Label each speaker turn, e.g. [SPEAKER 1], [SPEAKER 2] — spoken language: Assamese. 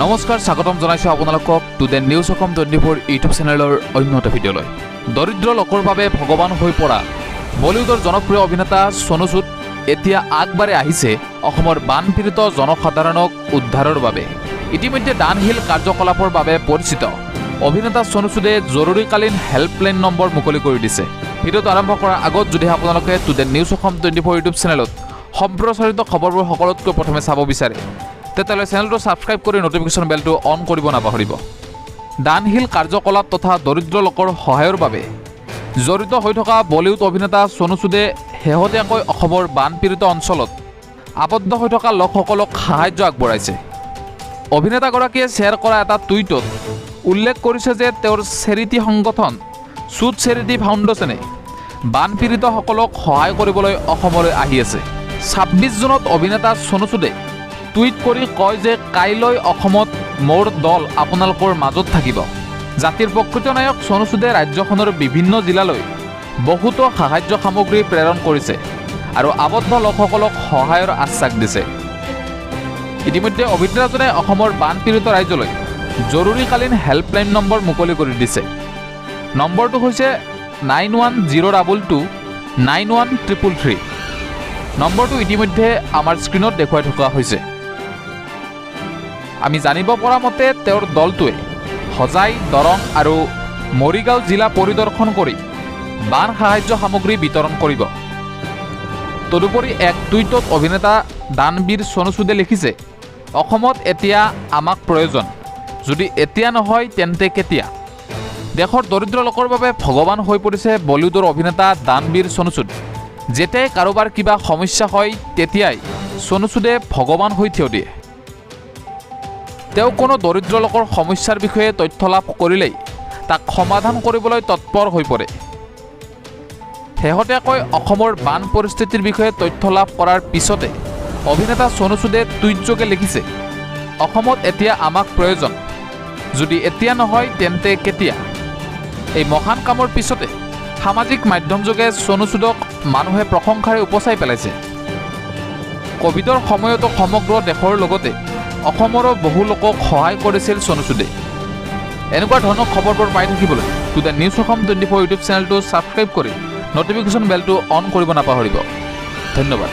[SPEAKER 1] নমস্কাৰ স্বাগতম জনাইছো আপোনালোকক to the news Assam 24 YouTube চেনেলৰ অন্য এটা ভিডিঅ'লৈ। দৰিদ্ৰ লোকৰ বাবে ভগৱান হৈ পৰা বলিউডৰ জনপ্ৰিয় অভিনেতা সনু সুদ এতিয়া আগবাৰে আহিছে অসমৰ বানপীড়িত জনসাধাৰণক উদ্ধাৰৰ বাবে। ইতিমধ্যে ডাউনহিল কাৰ্যকলাপৰ বাবে পৰিচিত অভিনেতা সনু সুদে জৰুৰীকালীন হেল্পলাইন নম্বৰ মুকলি কৰি দিছে। ভিডিঅ'টো আৰম্ভ কৰাৰ আগত যদি আপোনালোকে to the news Assam 24 YouTube চেনেলত সম্প্ৰচাৰিত খবৰবোৰ সকলোতকৈ প্ৰথমে চাব বিচাৰে তেতিয়াহ'লে চেনেলটো ছাবস্ক্ৰাইব কৰি নটিফিকেশ্যন বেলটো অন কৰিব নাপাহৰিব। ডাউনহিল কাৰ্যকলাপ তথা দৰিদ্ৰ লোকৰ সহায়ৰ বাবে জড়িত হৈ থকা বলিউড অভিনেতা সনু সুদে শেহতীয়াকৈ অসমৰ বানপীড়িত অঞ্চলত আবদ্ধ হৈ থকা লোকসকলক সাহায্য আগবঢ়াইছে। অভিনেতাগৰাকীয়ে শ্বেয়াৰ কৰা এটা টুইটত উল্লেখ কৰিছে যে তেওঁৰ চেৰিটি সংগঠন সুদ চেৰিটি ফাউণ্ডেশ্যনে বানপীড়িতসকলক সহায় কৰিবলৈ অসমলৈ আহি আছে। 26 জুনত অভিনেতা সনু সুদে টুইট কৰি কয় যে কাইলৈ অসমত মোৰ দল আপোনালোকৰ মাজত থাকিব। জাতিৰ প্ৰকৃত নায়ক সনু সুদে ৰাজ্যখনৰ বিভিন্ন জিলালৈ বহুতো সাহায্য সামগ্ৰী প্ৰেৰণ কৰিছে আৰু আবদ্ধ লোকসকলক সহায়ৰ আশ্বাস দিছে। ইতিমধ্যে অভিনেতাজনে অসমৰ বানপীড়িত ৰাজ্যলৈ জৰুৰীকালীন হেল্পলাইন নম্বৰ মুকলি কৰি দিছে। নম্বৰটো হৈছে 9102291333। নম্বৰটো ইতিমধ্যে আমাৰ স্ক্ৰীণত দেখুৱাই থকা হৈছে। আমি জানিব পৰা মতে তেওঁৰ দলটোৱে হজাই, দৰং আৰু মৰিগাঁও জিলা পৰিদৰ্শন কৰি বান সাহায্য সামগ্ৰী বিতৰণ কৰিব। তদুপৰি এক টুইটত অভিনেতা দানবীৰ সনু সুদে লিখিছে, অসমত এতিয়া আমাক প্ৰয়োজন, যদি এতিয়া নহয় তেন্তে কেতিয়া? দেশৰ দৰিদ্ৰ লোকৰ বাবে ভগৱান হৈ পৰিছে বলিউডৰ অভিনেতা দানবীৰ সনু সুদ। যেতিয়াই কাৰোবাৰ কিবা সমস্যা হয় তেতিয়াই সনু সুদে ভগৱান হৈ থিয় দিয়ে। তেওঁ কোনো দৰিদ্ৰ লোকৰ সমস্যাৰ বিষয়ে তথ্য লাভ কৰিলেই তাক সমাধান কৰিবলৈ তৎপৰ হৈ পৰে। শেহতীয়াকৈ অসমৰ বান পৰিস্থিতিৰ বিষয়ে তথ্য লাভ কৰাৰ পিছতে অভিনেতা সনু সুদে টুইটযোগে লিখিছে, অসমত এতিয়া আমাক প্ৰয়োজন, যদি এতিয়া নহয় তেন্তে কেতিয়া? এই মহান কামৰ পিছতে সামাজিক মাধ্যমযোগে সনু সুদক মানুহে প্ৰশংসাৰে উপচাই পেলাইছে। কোভিডৰ সময়তো সমগ্ৰ দেশৰ লগতে অসমৰো বহু লোকক সহায় কৰিছিল সনু সুদে। এনেকুৱা ধৰণৰ খবৰবোৰ পাই থাকিবলৈ to the news Assam 24 YouTube চেনেলটো ছাবস্ক্ৰাইব কৰি নটিফিকেশ্যন বেলটো অন কৰিব নাপাহৰিব। ধন্যবাদ।